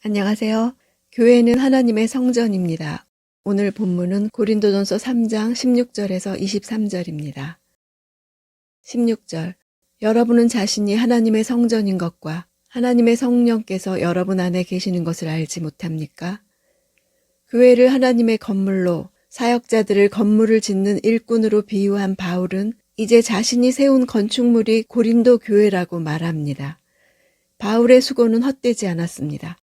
안녕하세요. 교회는 하나님의 성전입니다. 오늘 본문은 고린도전서 3장 16절에서 23절입니다. 16절. 여러분은 자신이 하나님의 성전인 것과 하나님의 성령께서 여러분 안에 계시는 것을 알지 못합니까? 교회를 하나님의 건물로, 사역자들을 건물을 짓는 일꾼으로 비유한 바울은 이제 자신이 세운 건축물이 고린도 교회라고 말합니다. 바울의 수고는 헛되지 않았습니다.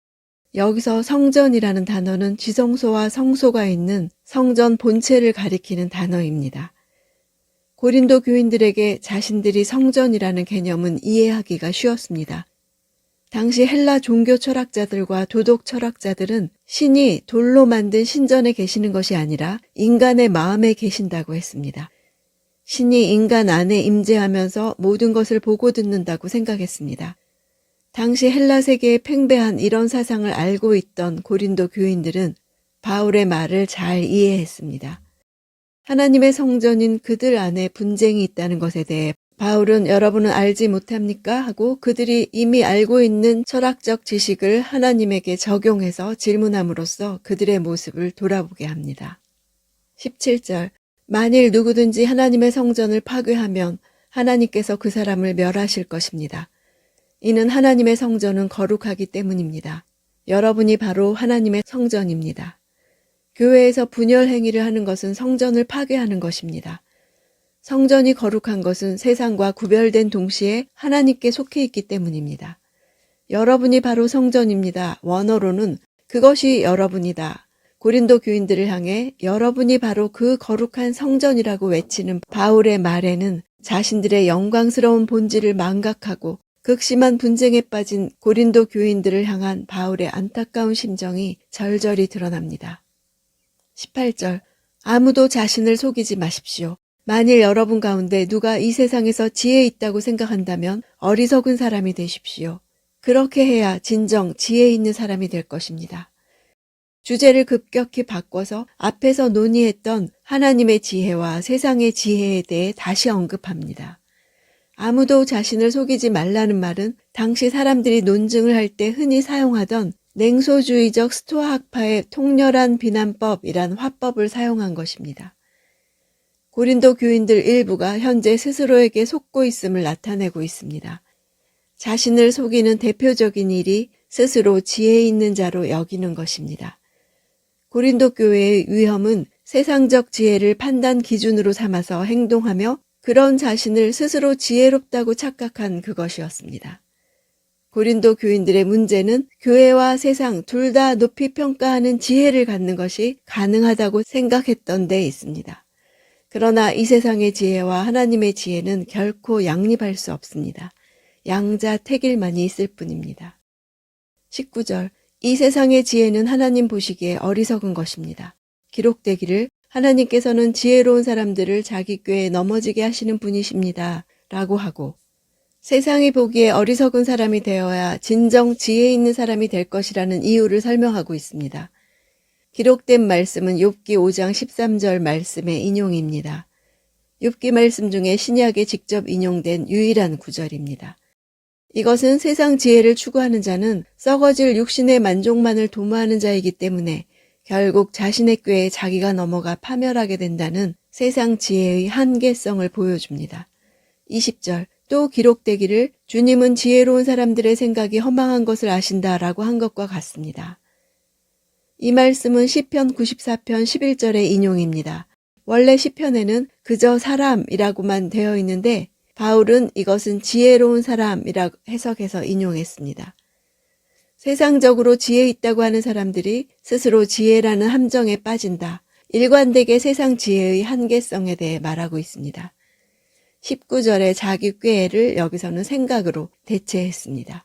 여기서 성전이라는 단어는 지성소와 성소가 있는 성전 본체를 가리키는 단어입니다. 고린도 교인들에게 자신들이 성전이라는 개념은 이해하기가 쉬웠습니다. 당시 헬라 종교 철학자들과 도덕 철학자들은 신이 돌로 만든 신전에 계시는 것이 아니라 인간의 마음에 계신다고 했습니다. 신이 인간 안에 임재하면서 모든 것을 보고 듣는다고 생각했습니다. 당시 헬라 세계에 팽배한 이런 사상을 알고 있던 고린도 교인들은 바울의 말을 잘 이해했습니다. 하나님의 성전인 그들 안에 분쟁이 있다는 것에 대해 바울은 여러분은 알지 못합니까? 하고 그들이 이미 알고 있는 철학적 지식을 하나님에게 적용해서 질문함으로써 그들의 모습을 돌아보게 합니다. 17절. 만일 누구든지 하나님의 성전을 파괴하면 하나님께서 그 사람을 멸하실 것입니다. 이는 하나님의 성전은 거룩하기 때문입니다. 여러분이 바로 하나님의 성전입니다. 교회에서 분열 행위를 하는 것은 성전을 파괴하는 것입니다. 성전이 거룩한 것은 세상과 구별된 동시에 하나님께 속해 있기 때문입니다. 여러분이 바로 성전입니다. 원어로는 그것이 여러분이다. 고린도 교인들을 향해 여러분이 바로 그 거룩한 성전이라고 외치는 바울의 말에는 자신들의 영광스러운 본질을 망각하고 극심한 분쟁에 빠진 고린도 교인들을 향한 바울의 안타까운 심정이 절절히 드러납니다. 18절. 아무도 자신을 속이지 마십시오. 만일 여러분 가운데 누가 이 세상에서 지혜 있다고 생각한다면 어리석은 사람이 되십시오. 그렇게 해야 진정 지혜 있는 사람이 될 것입니다. 주제를 급격히 바꿔서 앞에서 논의했던 하나님의 지혜와 세상의 지혜에 대해 다시 언급합니다. 아무도 자신을 속이지 말라는 말은 당시 사람들이 논증을 할 때 흔히 사용하던 냉소주의적 스토아 학파의 통렬한 비난법이란 화법을 사용한 것입니다. 고린도 교인들 일부가 현재 스스로에게 속고 있음을 나타내고 있습니다. 자신을 속이는 대표적인 일이 스스로 지혜 있는 자로 여기는 것입니다. 고린도 교회의 위험은 세상적 지혜를 판단 기준으로 삼아서 행동하며 그런 자신을 스스로 지혜롭다고 착각한 그것이었습니다. 고린도 교인들의 문제는 교회와 세상 둘 다 높이 평가하는 지혜를 갖는 것이 가능하다고 생각했던 데 있습니다. 그러나 이 세상의 지혜와 하나님의 지혜는 결코 양립할 수 없습니다. 양자택일만이 있을 뿐입니다. 19절. 이 세상의 지혜는 하나님 보시기에 어리석은 것입니다. 기록되기를 하나님께서는 지혜로운 사람들을 자기 꾀에 넘어지게 하시는 분이십니다. 라고 하고 세상이 보기에 어리석은 사람이 되어야 진정 지혜 있는 사람이 될 것이라는 이유를 설명하고 있습니다. 기록된 말씀은 욥기 5장 13절 말씀의 인용입니다. 욥기 말씀 중에 신약에 직접 인용된 유일한 구절입니다. 이것은 세상 지혜를 추구하는 자는 썩어질 육신의 만족만을 도모하는 자이기 때문에 결국 자신의 꾀에 자기가 넘어가 파멸하게 된다는 세상 지혜의 한계성을 보여줍니다. 20절. 또 기록되기를 주님은 지혜로운 사람들의 생각이 허망한 것을 아신다라고 한 것과 같습니다. 이 말씀은 시편 94편 11절의 인용입니다. 원래 시편에는 그저 사람이라고만 되어 있는데 바울은 이것은 지혜로운 사람이라고 해석해서 인용했습니다. 세상적으로 지혜 있다고 하는 사람들이 스스로 지혜라는 함정에 빠진다. 일관되게 세상 지혜의 한계성에 대해 말하고 있습니다. 19절의 자기 꾀를 여기서는 생각으로 대체했습니다.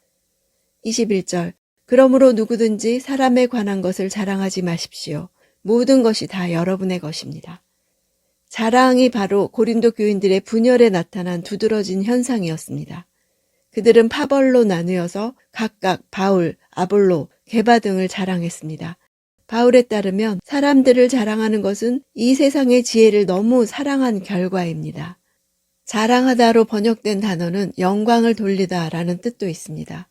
21절. 그러므로 누구든지 사람에 관한 것을 자랑하지 마십시오. 모든 것이 다 여러분의 것입니다. 자랑이 바로 고린도 교인들의 분열에 나타난 두드러진 현상이었습니다. 그들은 파벌로 나누어서 각각 바울, 아볼로, 게바 등을 자랑했습니다. 바울에 따르면 사람들을 자랑하는 것은 이 세상의 지혜를 너무 사랑한 결과입니다. 자랑하다로 번역된 단어는 영광을 돌리다라는 뜻도 있습니다.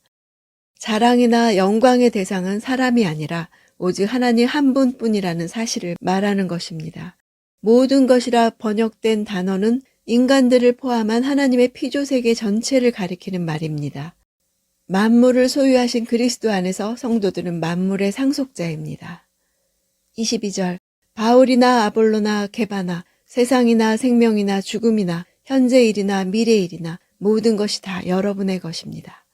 자랑이나 영광의 대상은 사람이 아니라 오직 하나님 한 분뿐이라는 사실을 말하는 것입니다. 모든 것이라 번역된 단어는 인간들을 포함한 하나님의 피조세계 전체를 가리키는 말입니다. 만물을 소유하신 그리스도 안에서 성도들은 만물의 상속자입니다. 22절 바울이나 아볼로나 게바나 세상이나 생명이나 죽음이나 현재 일이나 미래 일이나 모든 것이 다 여러분의 것입니다.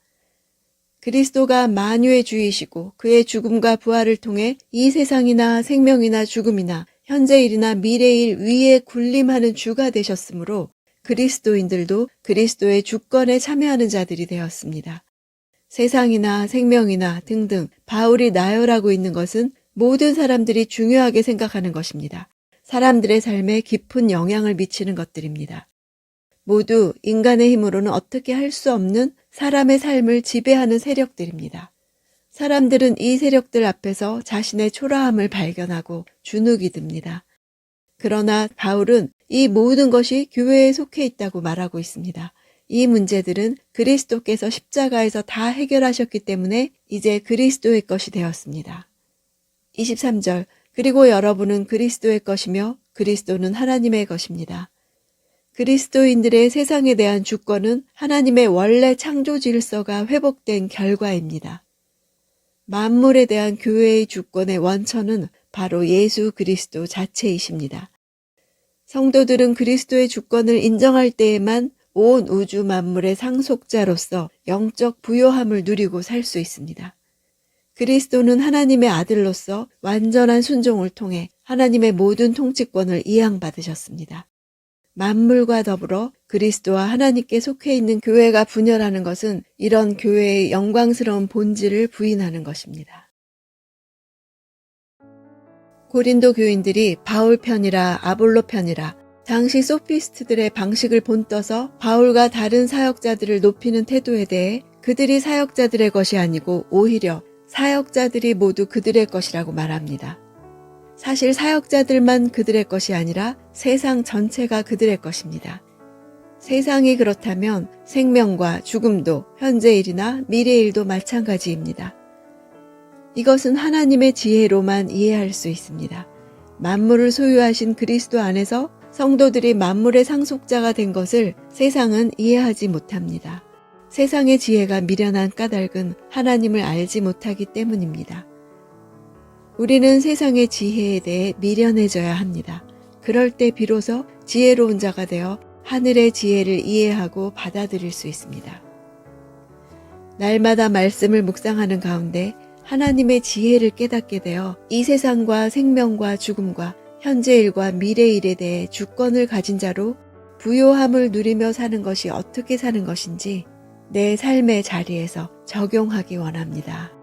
그리스도가 만유의 주이시고 그의 죽음과 부활을 통해 이 세상이나 생명이나 죽음이나 현재 일이나 미래 일 위에 군림하는 주가 되셨으므로 그리스도인들도 그리스도의 주권에 참여하는 자들이 되었습니다. 세상이나 생명이나 등등 바울이 나열하고 있는 것은 모든 사람들이 중요하게 생각하는 것입니다. 사람들의 삶에 깊은 영향을 미치는 것들입니다. 모두 인간의 힘으로는 어떻게 할 수 없는 사람의 삶을 지배하는 세력들입니다. 사람들은 이 세력들 앞에서 자신의 초라함을 발견하고 주눅이 듭니다. 그러나 바울은 이 모든 것이 교회에 속해 있다고 말하고 있습니다. 이 문제들은 그리스도께서 십자가에서 다 해결하셨기 때문에 이제 그리스도의 것이 되었습니다. 23절 그리고 여러분은 그리스도의 것이며 그리스도는 하나님의 것입니다. 그리스도인들의 세상에 대한 주권은 하나님의 원래 창조 질서가 회복된 결과입니다. 만물에 대한 교회의 주권의 원천은 바로 예수 그리스도 자체이십니다. 성도들은 그리스도의 주권을 인정할 때에만 온 우주 만물의 상속자로서 영적 부요함을 누리고 살 수 있습니다. 그리스도는 하나님의 아들로서 완전한 순종을 통해 하나님의 모든 통치권을 이양받으셨습니다. 만물과 더불어 그리스도와 하나님께 속해 있는 교회가 분열하는 것은 이런 교회의 영광스러운 본질을 부인하는 것입니다. 고린도 교인들이 바울 편이라 아볼로 편이라 당시 소피스트들의 방식을 본떠서 바울과 다른 사역자들을 높이는 태도에 대해 그들이 사역자들의 것이 아니고 오히려 사역자들이 모두 그들의 것이라고 말합니다. 사실 사역자들만 그들의 것이 아니라 세상 전체가 그들의 것입니다. 세상이 그렇다면 생명과 죽음도 현재 일이나 미래 일도 마찬가지입니다. 이것은 하나님의 지혜로만 이해할 수 있습니다. 만물을 소유하신 그리스도 안에서 성도들이 만물의 상속자가 된 것을 세상은 이해하지 못합니다. 세상의 지혜가 미련한 까닭은 하나님을 알지 못하기 때문입니다. 우리는 세상의 지혜에 대해 미련해져야 합니다. 그럴 때 비로소 지혜로운 자가 되어 하늘의 지혜를 이해하고 받아들일 수 있습니다. 날마다 말씀을 묵상하는 가운데 하나님의 지혜를 깨닫게 되어 이 세상과 생명과 죽음과 현재 일과 미래 일에 대해 주권을 가진 자로 부요함을 누리며 사는 것이 어떻게 사는 것인지 내 삶의 자리에서 적용하기 원합니다.